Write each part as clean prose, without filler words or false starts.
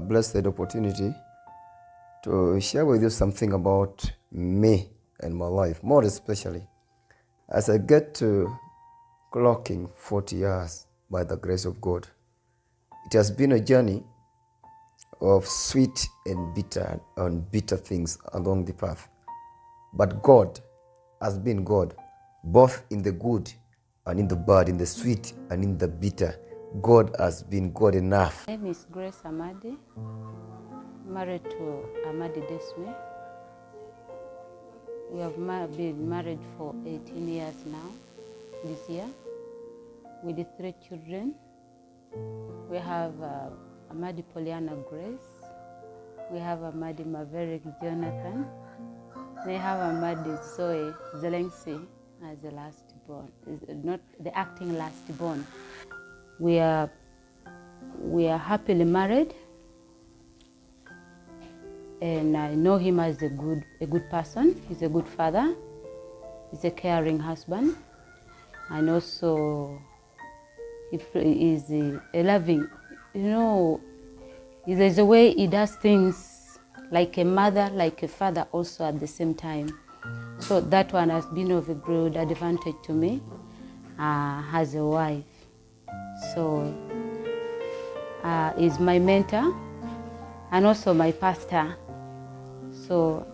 blessed opportunity to share with you something about me and my life, more especially as I get to clocking 40 years by the grace of God. It has been a journey of sweet and bitter things along the path. But God has been God, both in the good and in the bad, in the sweet and in the bitter. God has been God enough. My name is Desmy Amadi, married to Amadi Desmy. We have been married for 18 years now, this year, with 3 children. We have Amadi Poliana Grace, we have Amadi Maverick Jonathan, we have Amadi Zoe Zelensky as the last born, not the acting last born. We are happily married, and I know him as a good person. He's a good father, he's a caring husband, and also he is a loving, there's a way he does things like a mother, like a father also at the same time. So that one has been of a good advantage to me as a wife. So he's my mentor and also my pastor. So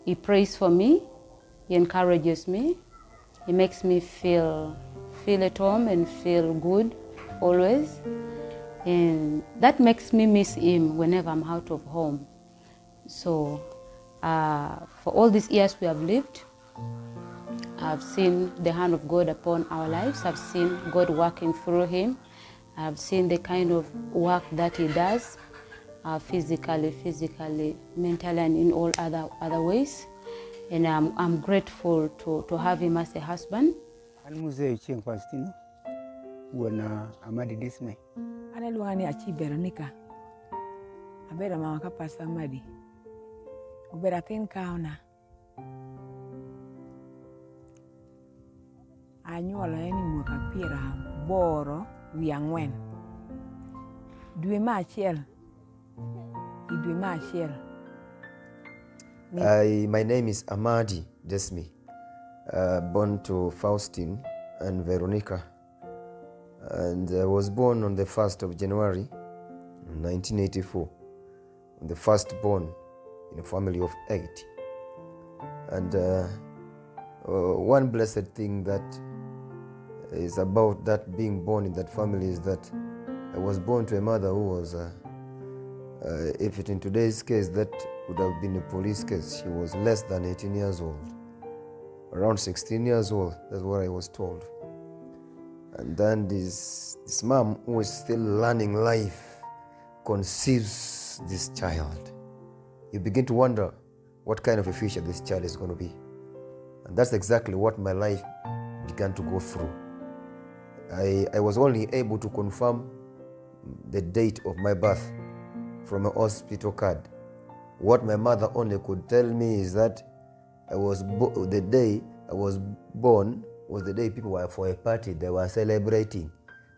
he prays for me, he encourages me, he makes me feel at home and feel good always. And that makes me miss him whenever I'm out of home. So for all these years we have lived, I've seen the hand of God upon our lives. I've seen God working through him. I've seen the kind of work that he does, physically, mentally, and in all other ways. And I'm grateful to have him as a husband. Amadi Desmy. Ana luani achi Veronica. Abera mama ka Pastor Amadi. Ubera tin kauna. Anyuola eni mwaka pira boro wi ang'wen. Dwe ma achiel. Dwe ma achiel. My name is Amadi Desmy, born to Faustine and Veronica. And I was born on the 1st of January 1984, the firstborn in a family of 8. And one blessed thing that is about that being born in that family is that I was born to a mother who was, if it in today's case, that would have been a police case. She was less than 18 years old, around 16 years old, that's what I was told. And then this mom, who is still learning life, conceives this child. You begin to wonder what kind of a future this child is going to be. And that's exactly what my life began to go through. I was only able to confirm the date of my birth from a hospital card. What my mother only could tell me is that the day I was born was the day people were for a party, they were celebrating.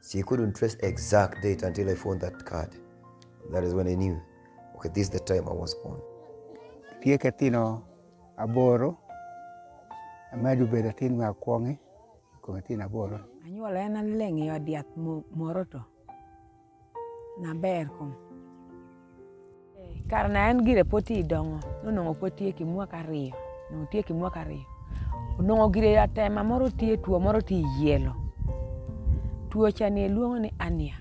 She couldn't trace exact date until I found that card. That is when I knew, okay, this is the time I was born. Tiekatino aboro, amadu bedatin ma kwange, kumatin aboro. Anyuola ena lengi odiat moroto na ber kom. Karena en gire poti dongo, nongo poti ki mwaka riyo, no tie ki mwaka riyo. Nongo gire ya tema moro tie tuo moro ti yelo. Tuo chani luongo ni ania.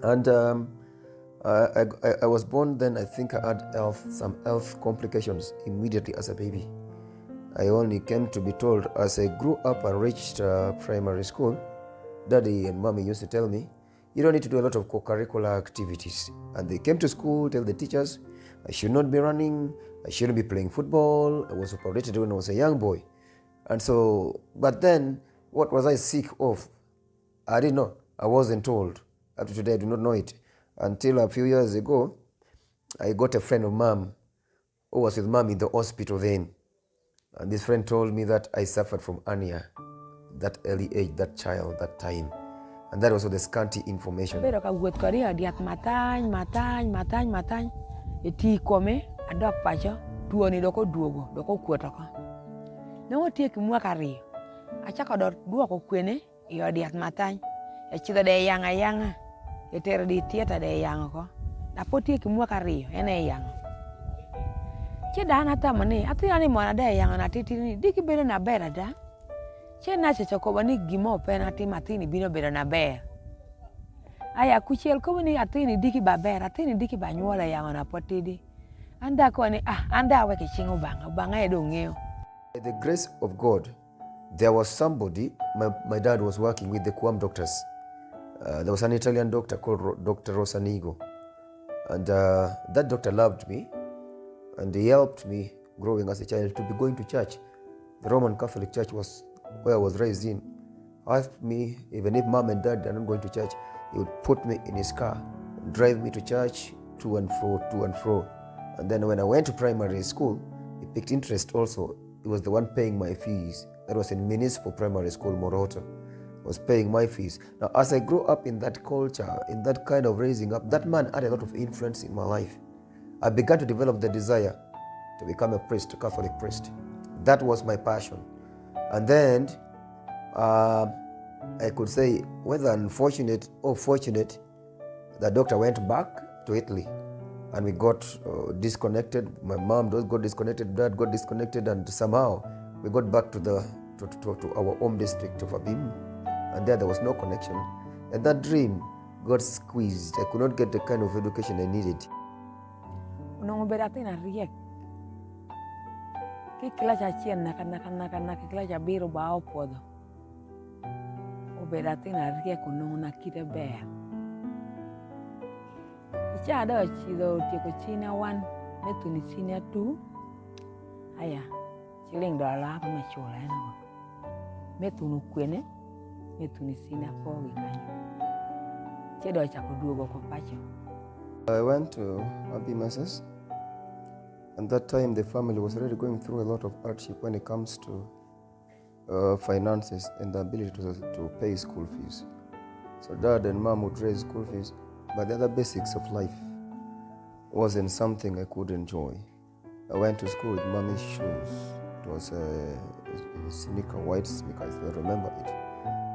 And I was born then. I think I had some health complications immediately as a baby. I only came to be told as I grew up and reached primary school. Daddy and mommy used to tell me, you don't need to do a lot of co-curricular activities. And they came to school, tell the teachers, I should not be running, I shouldn't be playing football. I was operated when I was a young boy. And so, but then, what was I sick of? I didn't know. I wasn't told. Up to today, I do not know it. Until a few years ago, I got a friend of mom who was with mom in the hospital then. And this friend told me that I suffered from hernia, that early age, that child, that time. And that was also the scanty information. Bedo ka wuoth kode od yath matany. Eti kome adok pacho tuoni doko duogo doko kuot oko. Ne otiek mwaka 2. Achako duoko kwene e od yath matany. Echidho de yanga. Etero di tieta de yang ko. Apotiek mwaka 2 ene yang. Che dana tamani athina mona de yang na titini diki bedo na bera da. Che na choko bani gimo pena ti matini bino bedo na ber. Aya kuchiel ko ni athini diki ba ber, athini diki ba nyuola yang na potidi. Anda ko ni anda weke chingo banga edo ngeo. By the grace of God, there was somebody my dad was working with, the Quam doctors. There was an Italian doctor called Dr. Rosanigo. And that doctor loved me, and he helped me growing as a child to be going to church. The Roman Catholic Church was where I was raised in. Asked me, even if mom and dad are not going to church, he would put me in his car and drive me to church, to and fro. And then when I went to primary school, he picked interest also. He was the one paying my fees. That was in municipal primary school, Moroto. Was paying my fees. Now, as I grew up in that culture, in that kind of raising up, that man had a lot of influence in my life. I began to develop the desire to become a priest, a Catholic priest. That was my passion. And then I could say, whether unfortunate or fortunate, the doctor went back to Italy, and we got disconnected. My mom got disconnected, dad got disconnected, and somehow we got back to our home district of Abim, and there was no connection. And that dream got squeezed. I could not get the kind of education I needed. Kikila cha chien naka kikila cha biro ba opodho. Obeda tina riek onong na kite ber. Icha do chido tieko china 1 metuni china 2. Aya chiling $1 kama chola eno. Metunu kwene metuni china 4 gikanyo. Chedo chako duogo ko pacho. I went to Abimasas. And that time the family was already going through a lot of hardship when it comes to finances and the ability to pay school fees. So dad and mom would raise school fees, but the other basics of life wasn't something I could enjoy. I went to school with mommy's shoes. It was a sneaker, white sneaker, I still remember it.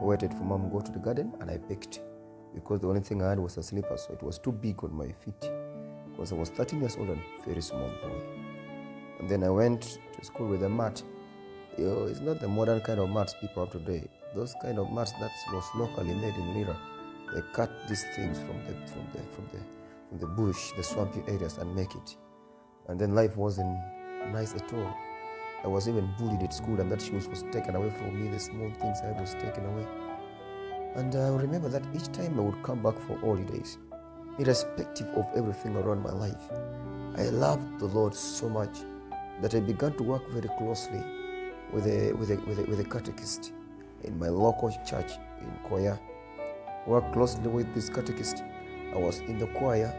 I waited for mom to go to the garden and I picked, because the only thing I had was a slipper, so it was too big on my feet. Because I was 13 years old and very small boy. And then I went to school with a mat. It's not the modern kind of mats people have today. Those kind of mats that was locally made in Lira. They cut these things from the bush, the swampy areas, and make it. And then life wasn't nice at all. I was even bullied at school, and that shoes was taken away from me. The small things I had was taken away. And I remember that each time I would come back for holidays, irrespective of everything around my life, I loved the Lord so much that I began to work very closely with a catechist in my local church in Koya. Worked closely with this catechist. I was in the choir,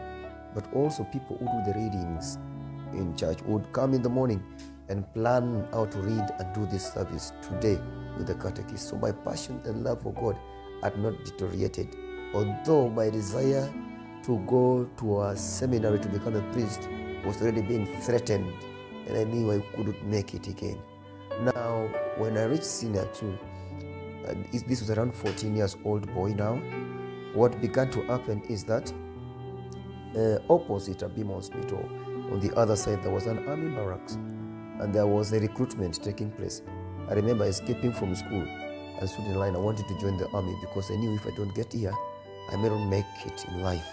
but also people who do the readings in church would come in the morning and plan how to read and do this service today with the catechist. So my passion and love for God had not deteriorated, although my desire to go to a seminary to become a priest was already being threatened, and I knew I couldn't make it again. Now, when I reached senior 2, this was around 14 years old boy now, what began to happen is that opposite Abima Hospital, on the other side, there was an army barracks, and there was a recruitment taking place. I remember escaping from school and stood in line. I wanted to join the army because I knew if I don't get here, I may not make it in life.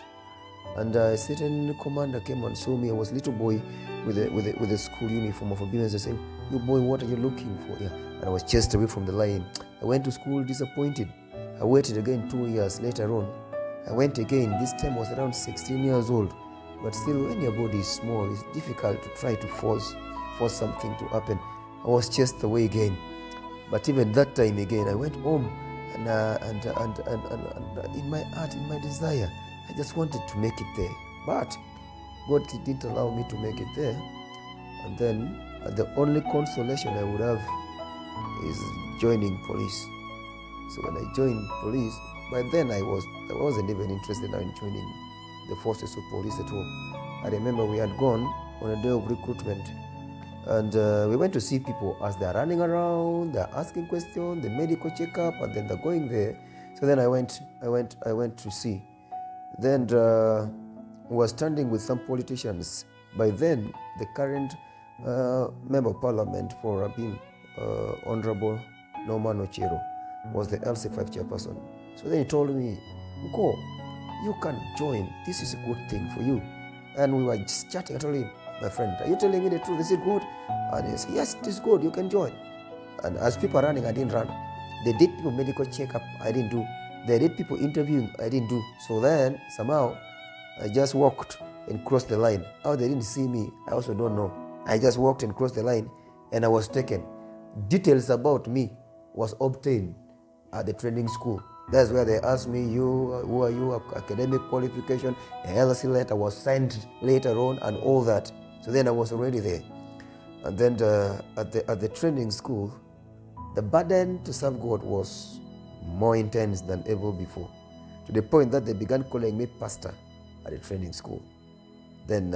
And a certain commander came and saw me. I was a little boy with a school uniform of a business. They said, "You boy, what are you looking for here?" And I was chased away from the line. I went to school disappointed. I waited again 2 years later on. I went again. This time I was around 16 years old. But still, when your body is small, it's difficult to try to force something to happen. I was chased away again. But even that time again, I went home, and in my heart, in my desire, I just wanted to make it there. But God didn't allow me to make it there. And then the only consolation I would have is joining police. So when I joined police, by then I wasn't even interested in joining the forces of police at all. I remember we had gone on a day of recruitment, and we went to see people as they're running around, they're asking questions, the medical checkup, and then they're going there. So then I went to see. Then we were standing with some politicians. By then, the current member of parliament for Abim, Honorable Norman Ochero, was the LC5 chairperson. So then he told me, "Go, you can join. This is a good thing for you." And we were just chatting. I told him, "My friend, are you telling me the truth? Is it good?" And he said, "Yes, it is good. You can join." And as people are running, I didn't run. They did people medical checkup, I didn't do. They did people interviewing, I didn't do. So then somehow I just walked and crossed the line. How they didn't see me, I also don't know. I just walked and crossed the line, and I was taken. Details about me was obtained at the training school. That's where they asked me, who are you, academic qualification, a LC letter was signed later on, and all that. So then I was already there. And then at the training school, the burden to serve God was more intense than ever before, to the point that they began calling me pastor at the training school. Then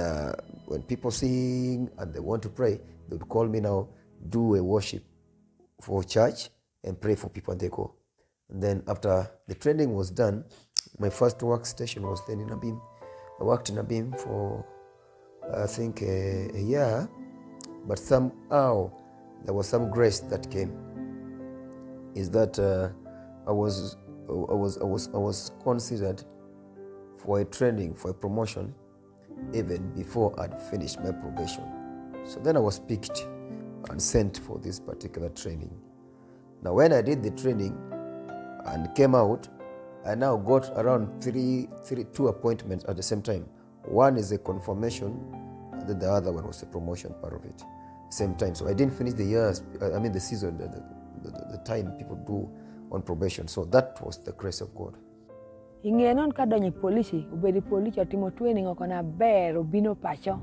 when people sing and they want to pray, they would call me now, do a worship for church and pray for people, and they go. And then after the training was done, my first workstation was then in Abim. I worked in Abim for, I think, a year, but somehow there was some grace that came. Is that I was considered for a training, for a promotion, even before I'd finished my probation. So then I was picked and sent for this particular training. Now when I did the training and came out, I now got around two appointments at the same time. One is a confirmation, and then the other one was a promotion part of it, same time. So I didn't finish the years, the season, the time people do on probation. So that was the grace of God. Ing'enon ka donjo polisi, obedi polisi otimo training oko na ber, obino pacho.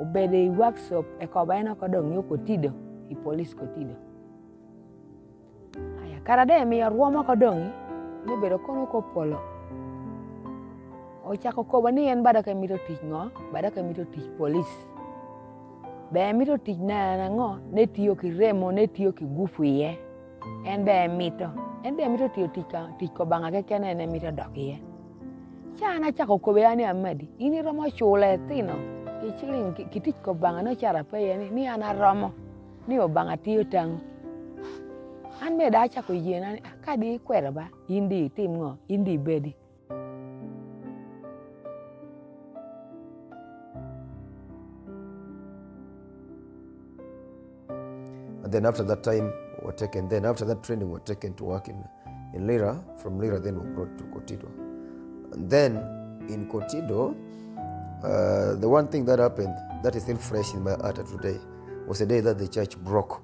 Obedi workshop ekoba eno kodong yo kotido, I police kotido. Aya, karade mi ruomo kodong, ni bedo kono ko polo. Ochako koba ni en bada ka mito tich ngo, bada ka mito tich police. Be mito tich na ngo, ne tiyo ki remo, ne tiyo ki gufu ye. En be mito tiyo tich ko banga ke kene ne mito dokiye. Chana chako kobe ani Amadi, ini romo chule tino. Kichiling kitich ko banga no chara pe ni ana romo. Ni obanga tiyo tangu. An me da chako yena ka di kwera ba, indi tim ngo, indi bedi. And then after that time, after that training, we were taken to work in Lira. From Lira, then we were brought to Kotido. And then in Kotido, the one thing that happened that is still fresh in my heart today was the day that the church broke.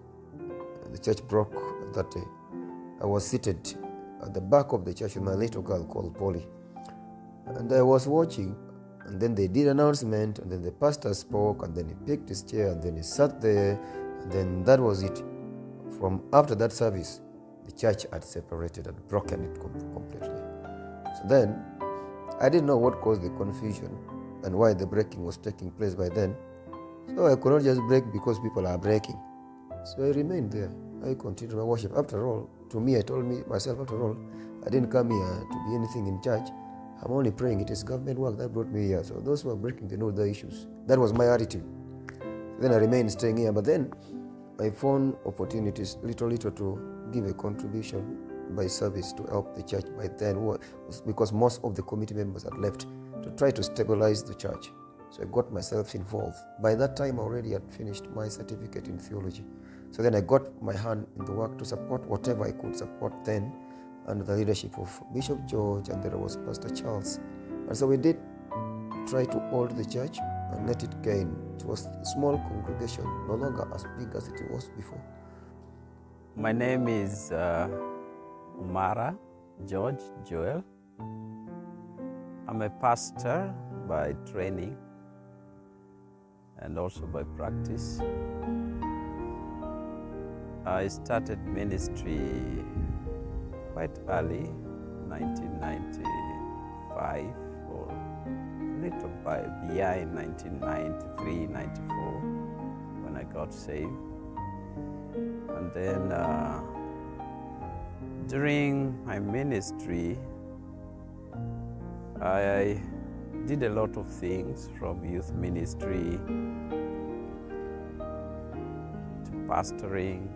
The church broke that day. I was seated at the back of the church with my little girl called Polly. And I was watching, and then they did an announcement, and then the pastor spoke, and then he picked his chair, and then he sat there, and then that was it. From after that service, the church had separated and broken it completely. So then, I didn't know what caused the confusion and why the breaking was taking place by then. So I could not just break because people are breaking. So I remained there. I continued my worship. After all, to me, I told myself, after all, I didn't come here to be anything in church. I'm only praying. It is government work that brought me here. So those who are breaking, they know the issues. That was my attitude. Then I remained staying here. But then I found opportunities little to give a contribution by service to help the church by then, because most of the committee members had left, to try to stabilize the church. So I got myself involved. By that time, I already had finished my certificate in theology. So then I got my hand in the work to support whatever I could support then, under the leadership of Bishop George, and there was Pastor Charles. And so we did try to hold the church and let it gain. It was a small congregation, no longer as big as it was before. My name is Umara George Joel. I'm a pastor by training and also by practice. I started ministry quite early, 1995, or a little behind 1993, 94, when I got saved. And then during my ministry, I did a lot of things, from youth ministry to pastoring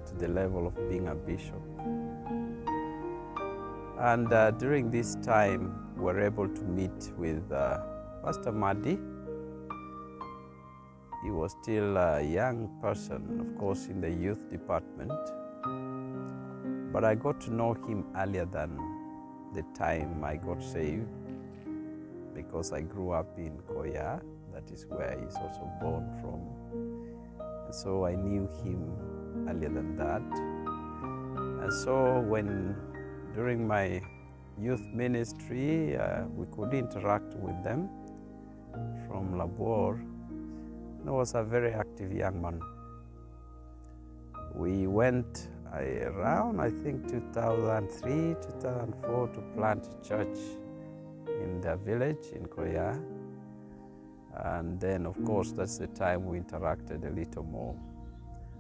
to the level of being a bishop. And during this time, we were able to meet with Pastor Amadi. He was still a young person, of course, in the youth department. But I got to know him earlier than the time I got saved, because I grew up in Koya. That is where he's also born from. And so I knew him earlier than that. And so during my youth ministry, we could interact with them from Labor. He was a very active young man. We went around, I think, 2003, 2004 to plant a church in their village in Koya. And then, of course, that's the time we interacted a little more.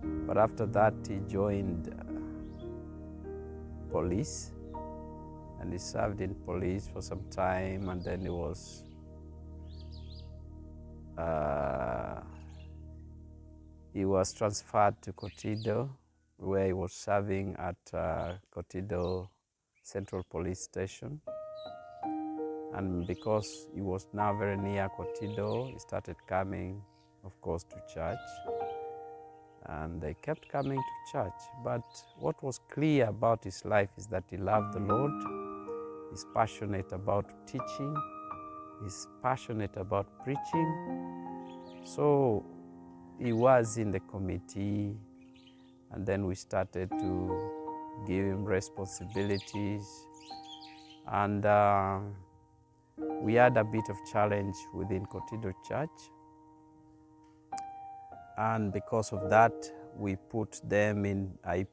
But after that, he joined police, and he served in police for some time, and then he was transferred to Kotido, where he was serving at Kotido Central Police Station. And because he was now very near Kotido, he started coming, of course, to church. And they kept coming to church. But what was clear about his life is that he loved the Lord. He's passionate about teaching. He's passionate about preaching. So he was in the committee, and then we started to give him responsibilities. And we had a bit of challenge within Kotido Church. And because of that, we put them in, I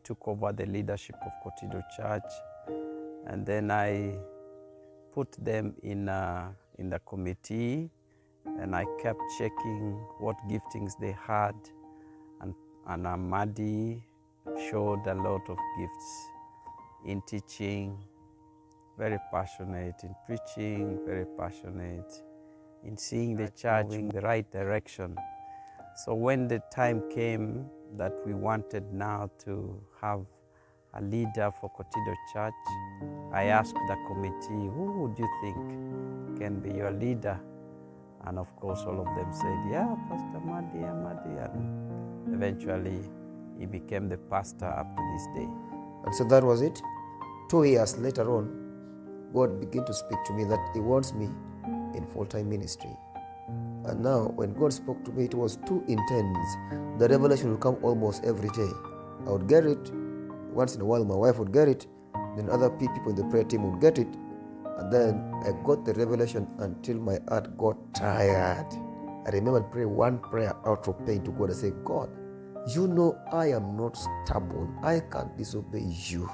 took over the leadership of Kotido Church, and then I put them in the committee, and I kept checking what giftings they had, and Amadi showed a lot of gifts in teaching, very passionate in preaching, very passionate in seeing the church in the right direction. So when the time came that we wanted now to have a leader for Kotido Church, I asked the committee, who would you think can be your leader? And of course, all of them said, yeah, Pastor Amadi. And eventually, he became the pastor up to this day. And so that was it. 2 years later on, God began to speak to me that He wants me in full-time ministry. And now, when God spoke to me, it was too intense. The revelation would come almost every day. I would get it. Once in a while, my wife would get it. Then other people in the prayer team would get it. And then I got the revelation until my heart got tired. I remember praying one prayer out of pain to God. I said, God, you know I am not stubborn. I can't disobey you.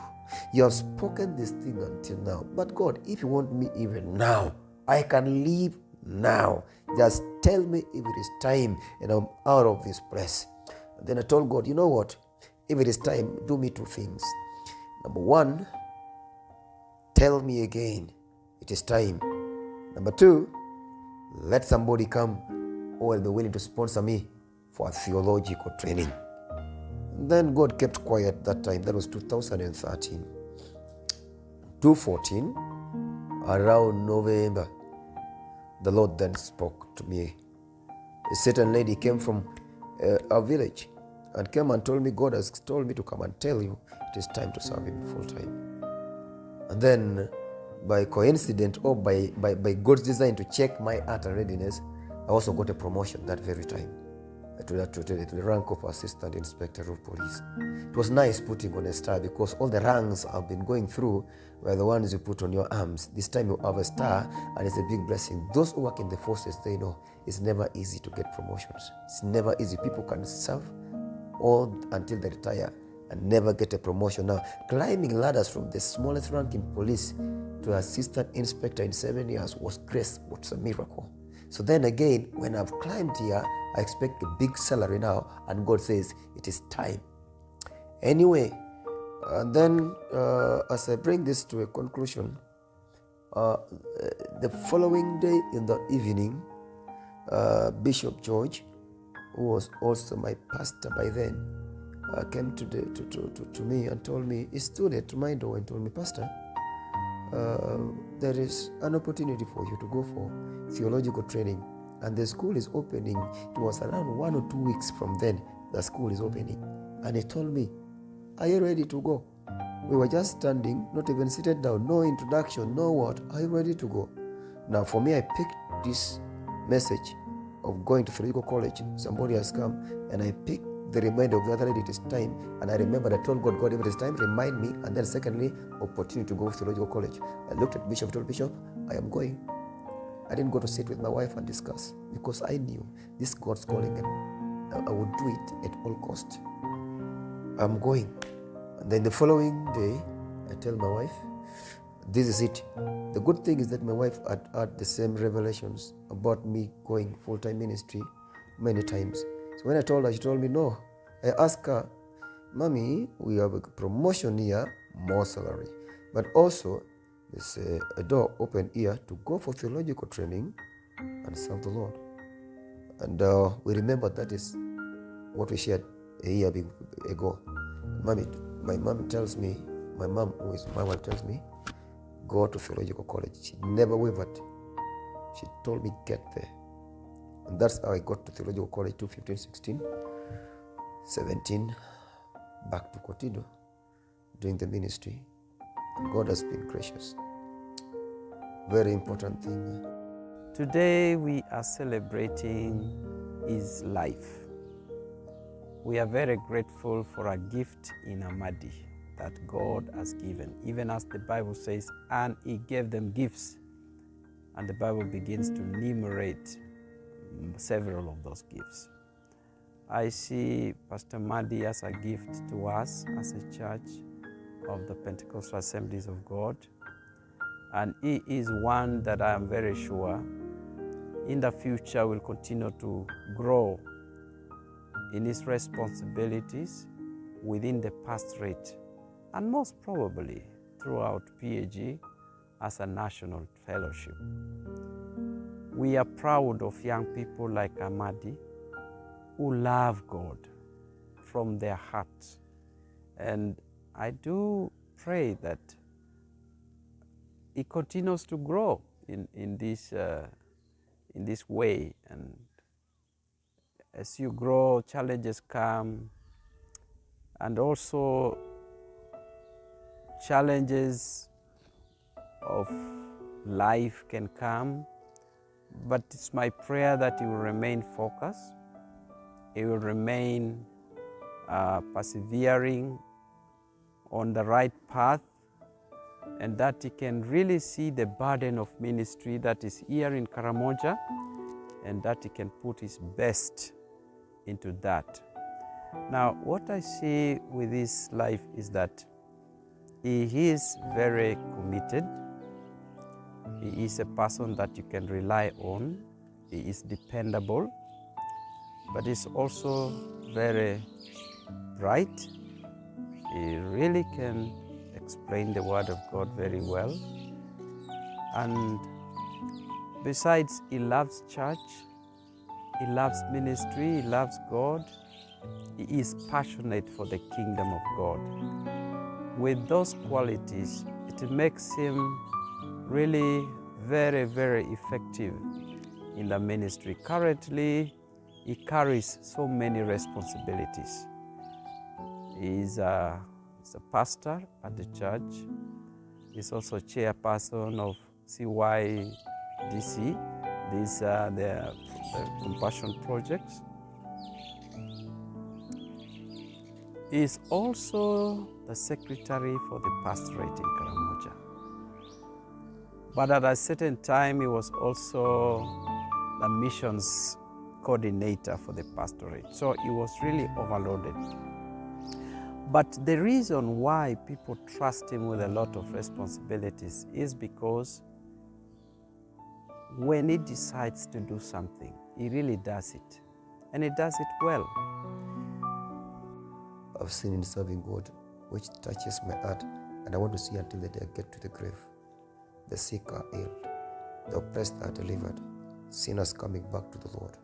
You have spoken this thing until now. But God, if you want me even now, I can leave now. Just tell me if it is time and I'm out of this place. And then I told God, you know what? If it is time, do me two things. Number one, tell me again it is time. Number two, let somebody come who will be willing to sponsor me for a theological training. And then God kept quiet that time. That was 2013. 2014, around November, the Lord then spoke to me. A certain lady came from our village and came and told me, God has told me to come and tell you it is time to serve Him full time. And then by coincidence or by God's design to check my heart and readiness, I also got a promotion that very time to the rank of Assistant Inspector of Police. It was nice putting on a star because all the ranks I've been going through were the ones you put on your arms. This time you have a star and it's a big blessing. Those who work in the forces, they know it's never easy to get promotions. It's never easy. People can serve all until they retire and never get a promotion. Now, climbing ladders from the smallest rank in police to assistant inspector in 7 years was grace, what's a miracle. So then again, when I've climbed here, I expect a big salary now, and God says it is time. Anyway, and then as I bring this to a conclusion, the following day in the evening, Bishop George, who was also my pastor by then, came to me and told me, he stood at my door and told me, Pastor, there is an opportunity for you to go for theological training, and the school is opening. It was around 1 or 2 weeks from then the school is opening, and he told me, are you ready to go? We were just standing, not even seated down, no introduction, no what. Are you ready to go? Now for me, I picked this message of going to theological college. Somebody has come, and I picked the reminder of the other lady, it is time. And I remembered, I told God, if it is time, remind me. And then secondly, opportunity to go to theological college. I looked at Bishop, told Bishop, I am going. I didn't go to sit with my wife and discuss, because I knew this is God's calling, and I would do it at all cost. I'm going. And then the following day, I tell my wife, this is it. The good thing is that my wife had the same revelations about me going full-time ministry many times. So when I told her, she told me no. I asked her, Mommy, we have a promotion here, more salary. But also, there's a door open here to go for theological training and serve the Lord. And we remember that is what we shared a year ago. My mom tells me, my mom, who is my wife, tells me, go to theological college. She never wavered. She told me, get there. And that's how I got to theological college, 2015, 16, 17, back to Kotido, doing the ministry. And God has been gracious. Very important thing. Today we are celebrating his life. We are very grateful for a gift in Amadi that God has given, even as the Bible says, and he gave them gifts. And the Bible begins to enumerate several of those gifts. I see Pastor Amadi as a gift to us as a church of the Pentecostal Assemblies of God. And he is one that I am very sure in the future will continue to grow in his responsibilities within the pastorate, and most probably throughout PAG as a national fellowship. We are proud of young people like Amadi who love God from their hearts. And I do pray that he continues to grow in this way. And as you grow, challenges come, and also challenges of life can come, but it's my prayer that he will remain focused, he will remain persevering on the right path, and that he can really see the burden of ministry that is here in Karamoja, and that he can put his best into that. Now, what I see with his life is that he is very committed. He is a person that you can rely on. He is dependable, but he's also very bright. He really can explain the Word of God very well. And besides, he loves church, he loves ministry, he loves God. He is passionate for the kingdom of God. With those qualities, it makes him really very, very effective in the ministry. Currently, he carries so many responsibilities. He is a pastor at the church. He's also chairperson of CYDC. These are the compassion projects. He is also the secretary for the pastorate in Karamoja. But at a certain time, he was also the missions coordinator for the pastorate. So he was really overloaded. But the reason why people trust him with a lot of responsibilities is because when he decides to do something, he really does it. And he does it well. I've seen in serving God, which touches my heart, and I want to see until the day I get to the grave. The sick are healed, the oppressed are delivered, sinners coming back to the Lord.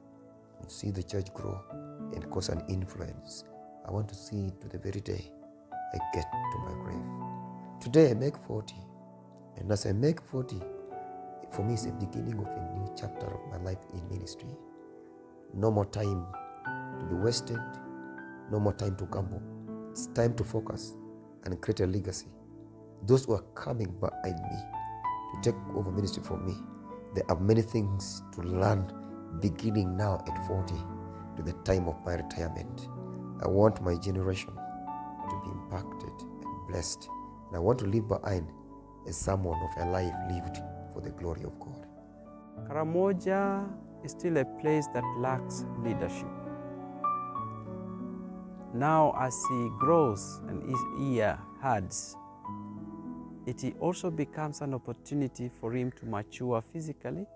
And see the church grow and cause an influence. I want to see it to the very day I get to my grave. Today I make 40, and as I make 40, for me it's the beginning of a new chapter of my life in ministry. No more time to be wasted, no more time to gamble. It's time to focus and create a legacy. Those who are coming behind me to take over ministry from me, they have many things to learn beginning now at 40 to the time of my retirement. I want my generation to be impacted and blessed. And I want to leave behind as someone of a life lived for the glory of God. Karamoja is still a place that lacks leadership. Now, as he grows and his ear herds, it also becomes an opportunity for him to mature physically,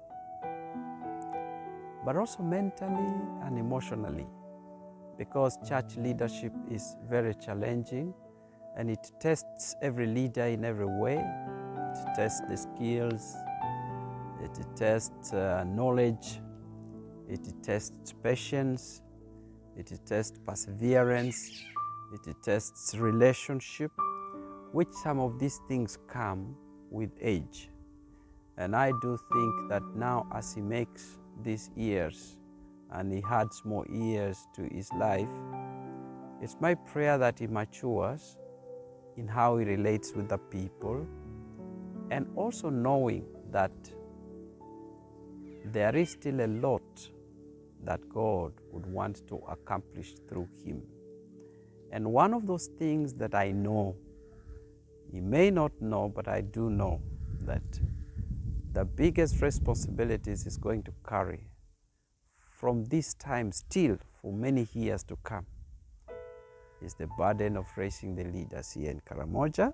but also mentally and emotionally, because church leadership is very challenging and it tests every leader in every way. It tests the skills, it tests knowledge, it tests patience, it tests perseverance, it tests relationship, which some of these things come with age. And I do think that now, as he makes these years and he adds more years to his life, it's my prayer that he matures in how he relates with the people, and also knowing that there is still a lot that God would want to accomplish through him. And one of those things that I know, he may not know, but I do know that the biggest responsibilities is going to carry from this time still for many years to come is the burden of raising the leaders here in Karamoja,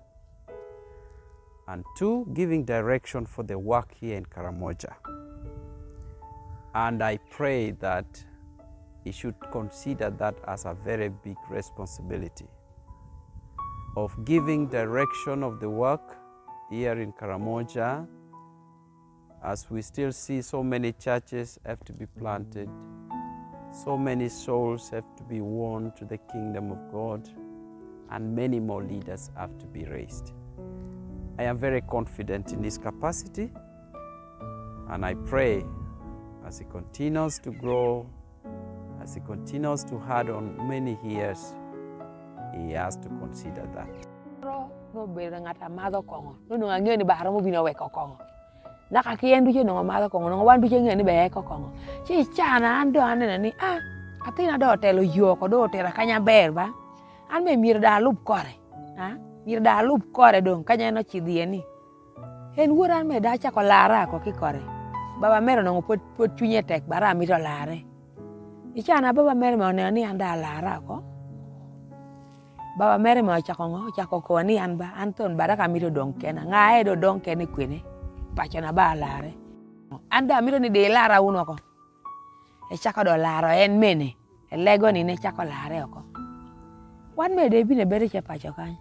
and 2, giving direction for the work here in Karamoja. And I pray that he should consider that as a very big responsibility of giving direction of the work here in Karamoja, as we still see so many churches have to be planted, so many souls have to be won to the kingdom of God, and many more leaders have to be raised. I am very confident in his capacity, and I pray as he continues to grow, as he continues to add on many years, he has to consider that. No bere ngata madho kongo. No ng'e ni bahara mo bino weko kongo. Na ka kien duche no madho kongo, no wan duche ng'e ni be eko kongo. Chi chana ando anene ni atina do telo yoko do tera kanya ber ba. An me mir da lup kore. Mir da lup kore dong kanya no chidhie ni. En wuoran me da chako lara ko kikore. Baba mero no pot chunye tek bara mito lare. Ichana baba mero me oneno ni anda lara ko. Baba mere mo chako ko ni anba anton baraka miro donkena ngae do donkene kwene pachana ba lare anda miro ni de lara uno ko e chako do laro en mene e lego ni ne chako lare oko wan me de bine bere che pacho kan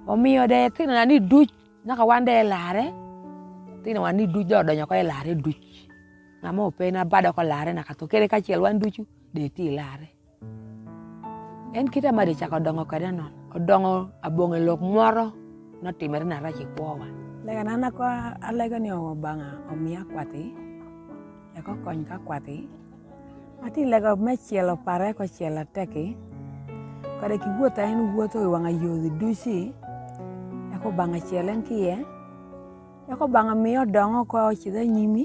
o mio de tina ni duch naka wande lare tina wan ni duch do donyo ko lare duch ngamo pe na bado ko lare na kato kere ka chiel wan duchu de ti lare. En kita mari chako dongo kada non. Odongo abonge lok moro no timere na rachi kwowa. Lega nana ko alega ni o banga o mia kwati. E ko kony ka kwati. Ati lega me chielo pare ko chielo teki. Kada ki wuota en wuoto e wanga yodhi dusi. E ko banga chielen kiye. E ko banga miyo dongo ko chidha nyimi.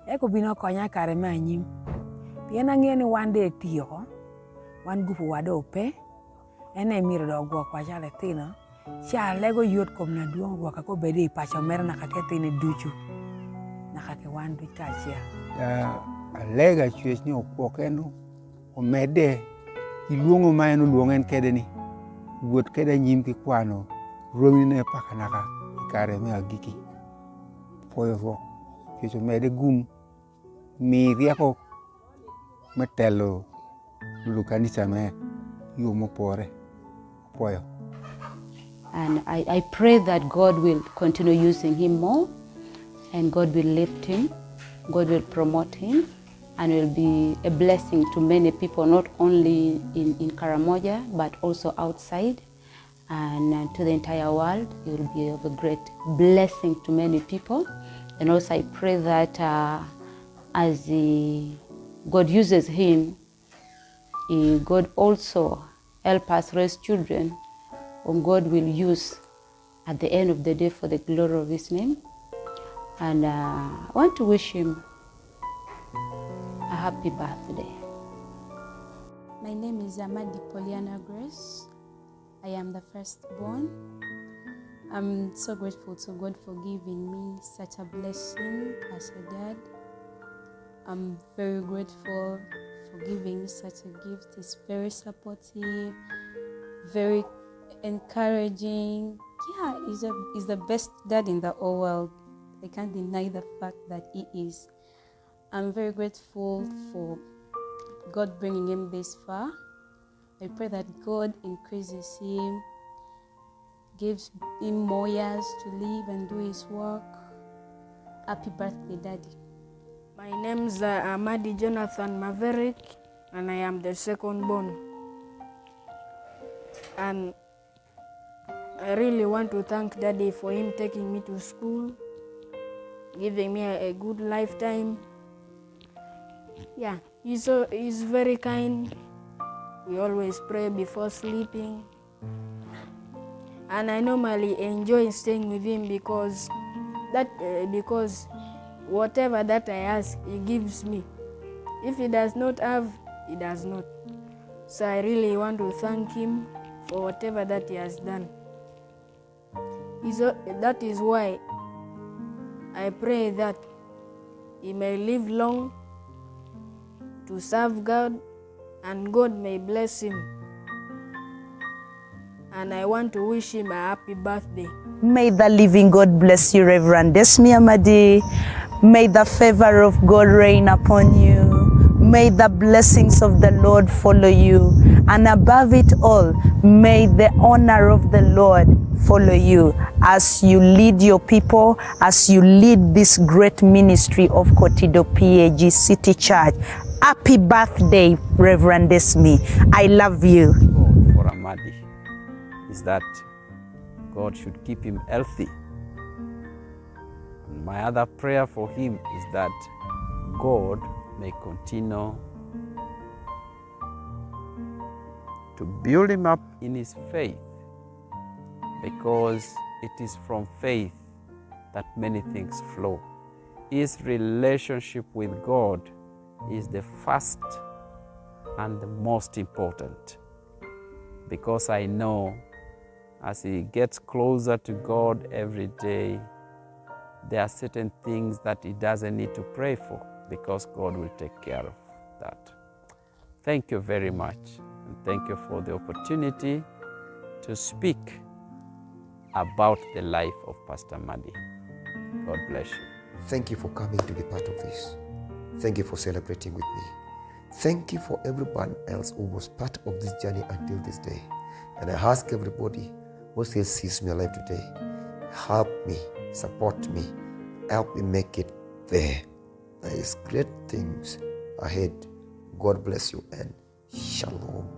E ko bino konya kare ma nyim. Piena ng'e ni wande tiyo ko. Wan gupu wado pe, ene miro do gwa kwa chale tina, cha lego yot kom na duong gwa kako bedi pacho mer na kake tine duchu, na kake wan duch ka chia. Alega chwech ni okwokeno, omede, iluongo ma en uluongo en kede ni. wuoth kede nyim kikwano romi ne pakanaka kare me agiki poyo fo kiso mede gum mi riako metelo lulu kanisa me yo mopore poyo. And I pray that God will continue using him more, and God will lift him, God will promote him, and will be a blessing to many people, not only in Karamoja, but also outside and to the entire world. He will be of a great blessing to many people. And also I pray that as God uses him, God also help us raise children whom God will use at the end of the day for the glory of his name. And I want to wish him a happy birthday. My name is Amadi Poliana Grace. I am the firstborn. I'm so grateful to God for giving me such a blessing as a dad. I'm very grateful for giving me such a gift. It's very supportive, very encouraging. Yeah, he's the best dad in the whole world. I can't deny the fact that he is. I'm very grateful for God bringing him this far. I pray that God increases him, gives him more years to live and do his work. Happy birthday, Daddy. My name is Amadi Jonathan Maverick, and I am the second born. And I really want to thank Daddy for him taking me to school, giving me a good lifetime. Yeah, he's very kind. We always pray before sleeping. And I normally enjoy staying with him because whatever that I ask, he gives me. If he does not have, he does not. So I really want to thank him for whatever that he has done. That is why I pray that he may live long to serve God, and God may bless him. And I want to wish him a happy birthday. May the living God bless you, Reverend Desmy Amadi. May the favor of God reign upon you. May the blessings of the Lord follow you. And above it all, may the honor of the Lord follow you as you lead your people, as you lead this great ministry of Kotido PAG City Church. Happy birthday, Reverend Desmy. I love you. For Amadi is that God should keep him healthy. And my other prayer for him is that God may continue to build him up in his faith, because it is from faith that many things flow. His relationship with God is the first and the most important, because I know as he gets closer to God every day, there are certain things that he doesn't need to pray for, because God will take care of that. Thank you very much, and thank you for the opportunity to speak about the life of Pastor Amadi. God bless you. Thank you for coming to be part of this. Thank you for celebrating with me. Thank you for everyone else who was part of this journey until this day. And I ask everybody who still sees me alive today, help me, support me, help me make it there. There is great things ahead. God bless you and shalom.